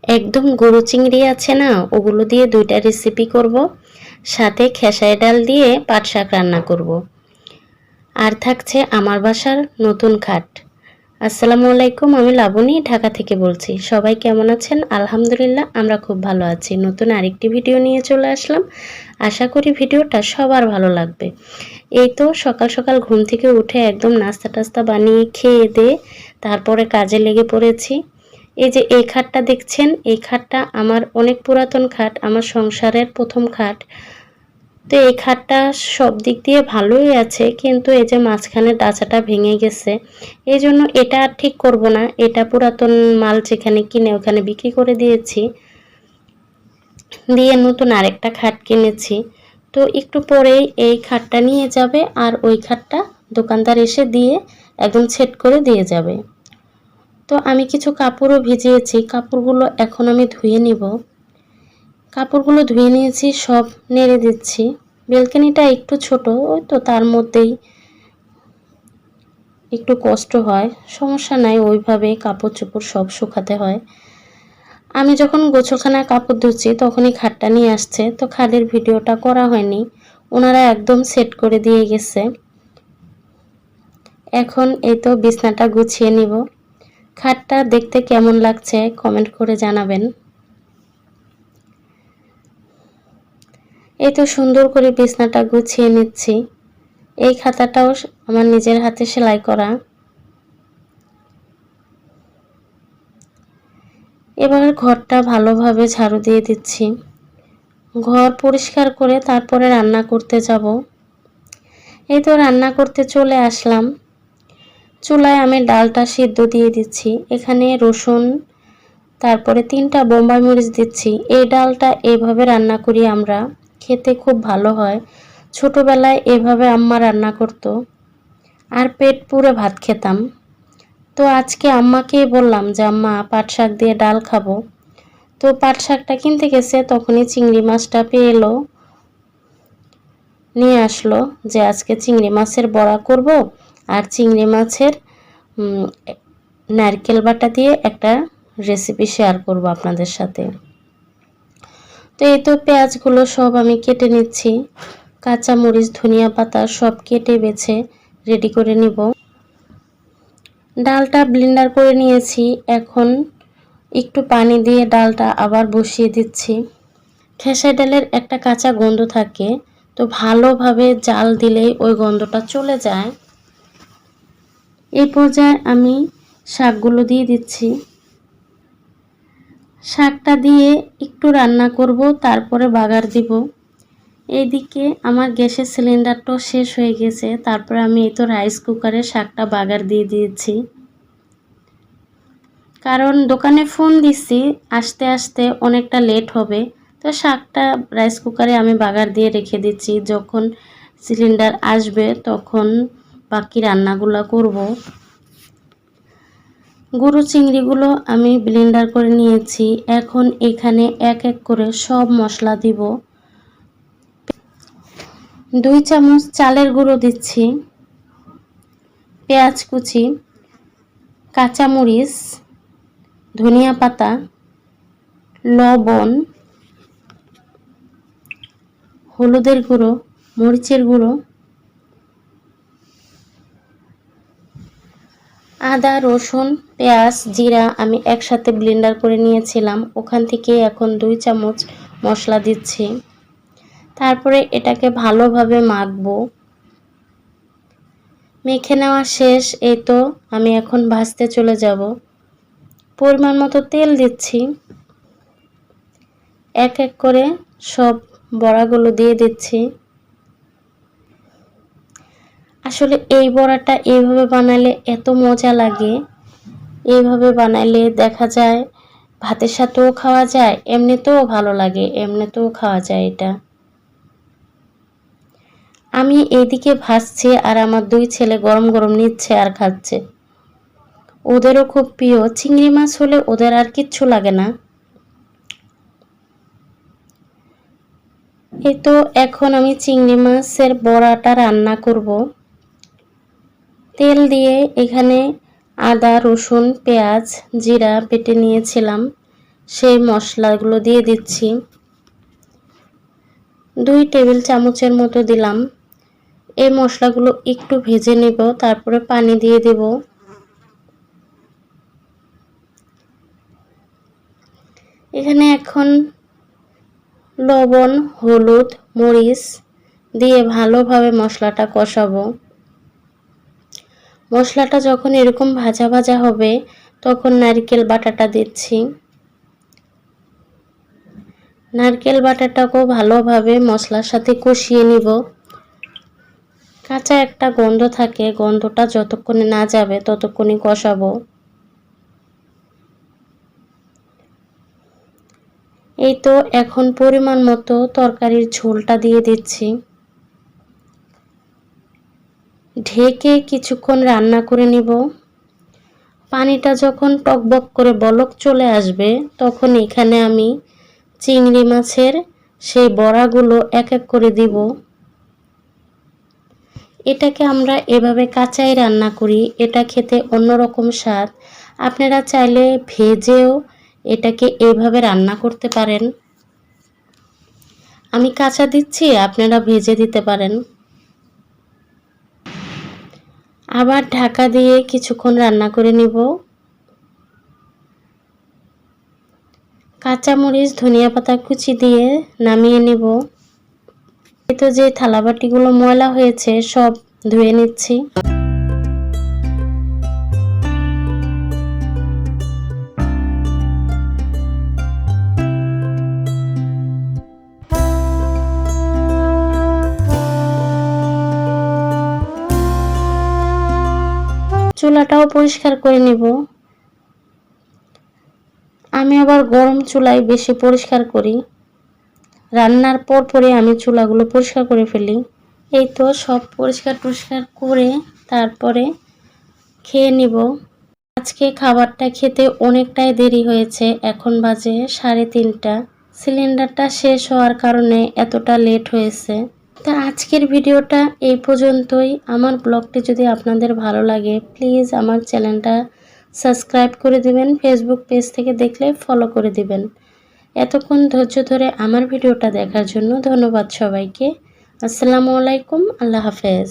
একদম গরু চিংড়ি আছে না, ওগুলো দিয়ে দুইটা রেসিপি করব। সাথে খেসারি ডাল দিয়ে পাট শাক রান্না করব। আর থাকছে আমার বাসার নতুন খাট। আসসালামু আলাইকুম, আমি লাবণী ঢাকা থেকে বলছি। সবাই কেমন আছেন? আলহামদুলিল্লাহ, আমরা খুব ভালো আছি। নতুন আরেকটি ভিডিও নিয়ে চলে আসলাম। আশা করি ভিডিওটা সবার ভালো লাগবে। এই তো সকাল সকাল ঘুম থেকে উঠে একদম নাস্তা টাস্তা বানিয়ে খেয়ে দিয়ে তারপরে কাজে লেগে পড়েছি। এই যে এই খাটটা দেখছেন, এই খাটটা আমার অনেক পুরাতন খাট, আমার সংসারের প্রথম খাট। তো এই খাটটা সব দিক দিয়ে ভালোই আছে, কিন্তু এই যে মাঝখানে ডাঁচাটা ভেঙে গেছে, এই জন্য এটা আর ঠিক করব না। এটা পুরাতন মাল যেখানে কিনে ওখানে বিক্রি করে দিয়েছি, দিয়ে নতুন আরেকটা খাট কিনেছি। তো একটু পরেই এই খাটটা নিয়ে যাবে, আর ওই খাটটা দোকানদার এসে দিয়ে একদম সেট করে দিয়ে যাবে। তো আমি কিছু কাপড়ও ভিজিয়েছি, কাপড়গুলো এখন আমি ধুয়ে নিব। কাপড়গুলো ধুয়ে নিয়েছি, সব নেড়ে দিচ্ছি। বেলকনিটা একটু ছোট, ওই তো তার মধ্যেই একটু কষ্ট হয়, সমস্যা নাই, ওইভাবে কাপড় চোপড় সব শুকাতে হয়। আমি যখন গোছলখানায় কাপড় ধুচ্ছি তখনই খাটটা নিয়ে আসছে, তো খাটের ভিডিওটা করা হয়নি। ওনারা একদম সেট করে দিয়ে গেছে। এখন এই তো বিছনাটা গুছিয়ে নিব। খাটটা দেখতে কেমন লাগছে কমেন্ট করে জানাবেন। এই তো সুন্দর করে বিছনাটা গুছিয়ে নিচ্ছি। এই খাতাটাও আমার নিজের হাতে সেলাই করা। এবার ঘরটা ভালোভাবে ঝাড়ু দিয়ে দিচ্ছি। ঘর পরিষ্কার করে তারপরে রান্না করতে যাব। এই তো রান্না করতে চলে আসলাম। চুলায় আমি ডালটা সিদ্ধ দিয়ে দিচ্ছি। এখানে রসুন, তারপরে 3টা বোম্বাই মরিচ দিচ্ছি। এই ডালটা এইভাবে রান্না করি আমরা, খেতে খুব ভালো হয়। ছোটবেলায় এভাবে আম্মা রান্না করতো, আর পেট পুরে ভাত খেতাম। তো আজকে আম্মাকেই বললাম যে আম্মা পাট শাক দিয়ে ডাল খাবো। তো পাট শাকটা কিনতে গেছে, তখনই চিংড়ি মাছটা পেয়ে এলো, নিয়ে আসলো যে আজকে চিংড়ি মাছের বড়া করব, আর চিংড়ি মাছের নারকেল বাটা দিয়ে একটা রেসিপি শেয়ার করব আপনাদের সাথে। তো এই তো পেঁয়াজগুলো সব আমি কেটে নিচ্ছি, কাঁচা মরিচ, ধনিয়া পাতা সব কেটে বেছে রেডি করে নিব। ডালটা ব্লেন্ডার করে নিয়েছি, এখন একটু পানি দিয়ে ডালটা আবার বসিয়ে দিচ্ছি। খেসারি ডালের একটা কাঁচা গন্ধ থাকে, তো ভালোভাবে জাল দিলেই ওই গন্ধটা চলে যায়। এই পর্যায়ে আমি শাকগুলো দিয়ে দিচ্ছি। শাকটা দিয়ে একটু রান্না করব, তারপরে বাগার দিব। এইদিকে আমার গ্যাসের সিলিন্ডারটাও শেষ হয়ে গেছে, তারপরে আমি এই তো রাইস কুকারে শাকটা বাগার দিয়ে দিয়েছি। কারণ দোকানে ফোন দিছি, আসতে আসতে অনেকটা লেট হবে, তো শাকটা রাইস কুকারে আমি বাগার দিয়ে রেখে দিচ্ছি। যখন সিলিন্ডার আসবে তখন বাকি রান্নাগুলো করব। গরু চিংড়িগুলো আমি ব্লেন্ডার করে নিয়েছি, এখন এখানে এক এক করে সব মশলা দিব। 2 চামচ চালের গুঁড়ো দিচ্ছি, পেঁয়াজ কুচি, কাঁচামরিচ, ধনিয়া পাতা, লবণ, হলুদের গুঁড়ো, মরিচের গুঁড়ো, আদা, রসুন, পেঁয়াজ, জিরা আমি একসাথে ব্লেন্ডার করে নিয়েছিলাম, ওখান থেকে এখন 2 চামচ মশলা দিচ্ছি। তারপরে এটাকে ভালোভাবে মাখবো। মেখে নেওয়া শেষ, এই তো আমি এখন ভাজতে চলে যাব। পরিমাণ মতো তেল দিচ্ছি, এক এক করে সব বড়াগুলো দিয়ে দিচ্ছি। আসলে এই বড়াটা এইভাবে বানালে এত মজা লাগে। এইভাবে বানাইলে দেখা যায় ভাতের সাথেও খাওয়া যায়, এমনিতেও ভালো লাগে, এমনিতেও খাওয়া যায় এটা। আমি এইদিকে ভাজছি, আর আমার 2 ছেলে গরম গরম নিচ্ছে আর খাচ্ছে। ওদেরও খুব প্রিয়। চিংড়ি মাছ হলে ওদের আর কিচ্ছু লাগে না। এই তো এখন আমি চিংড়ি মাছের বড়াটা রান্না করব। তেল দিয়ে এখানে আদা, রসুন, পেঁয়াজ, জিরা বেটে নিয়েছিলাম, সেই মশলাগুলো দিয়ে দিচ্ছি। 2 টেবিল চামচের মতো দিলাম। এই মশলাগুলো একটু ভেজে নেব, তারপরে পানি দিয়ে দেব। এখানে এখন লবণ, হলুদ, মরিচ দিয়ে ভালোভাবে মশলাটা কষাবো। মশলাটা যখন এরকম ভাজা ভাজা হবে তখন নারকেল বাটাটা দিচ্ছি। নারকেল বাটাটাকেও ভালোভাবে মশলার সাথে কষিয়ে নিব। কাঁচা একটা গন্ধ থাকে, গন্ধটা যতক্ষণে না যাবে ততক্ষণই কষাবো। এই তো এখন পরিমাণ মতো তরকারির ঝোলটা দিয়ে দিচ্ছি। ঢেকে কিছুক্ষণ রান্না করে নিব। পানিটা যখন টকবক করে বলক চলে আসবে তখন এখানে আমি চিংড়ি মাছের সেই বড়াগুলো এক এক করে দিব। এটাকে আমরা এভাবে কাঁচাই রান্না করি, এটা খেতে অন্যরকম স্বাদ। আপনারা চাইলে ভেজেও এটাকে এভাবে রান্না করতে পারেন। আমি কাঁচা দিচ্ছি, আপনারা ভেজে দিতে পারেন। আবার ঢাকা দিয়ে কিছুক্ষণ রান্না করে নিব। কাঁচামরিচ, ধনিয়া পাতা কুচি দিয়ে নামিয়ে নিব। এই তো যে থালাবাটিগুলো ময়লা হয়েছে সব ধুয়ে নিচ্ছি। চুলাটাও পরিষ্কার করে নিব। আমি আবার গরম চুলায় বেশি পরিষ্কার করি। রান্নার পরে আমি চুলাগুলো পরিষ্কার করে ফেলি। এই তো সব পরিষ্কার করে তারপরে খেয়ে নিব। আজকে খাবারটা খেতে অনেকটাই দেরি হয়েছে, এখন বাজে 3:30। সিলিন্ডারটা শেষ হওয়ার কারণে এতটা লেট হয়েছে। তো আজকের ভিডিওটা এই পর্যন্তই। আমার ব্লগটি যদি আপনাদের ভালো লাগে প্লিজ আমার চ্যানেলটা সাবস্ক্রাইব করে দিবেন। ফেসবুক পেজ থেকে দেখলে ফলো করে দিবেন। এতক্ষণ ধৈর্য ধরে আমার ভিডিওটা দেখার জন্য ধন্যবাদ সবাইকে। আসসালামু আলাইকুম, আল্লাহ হাফেজ।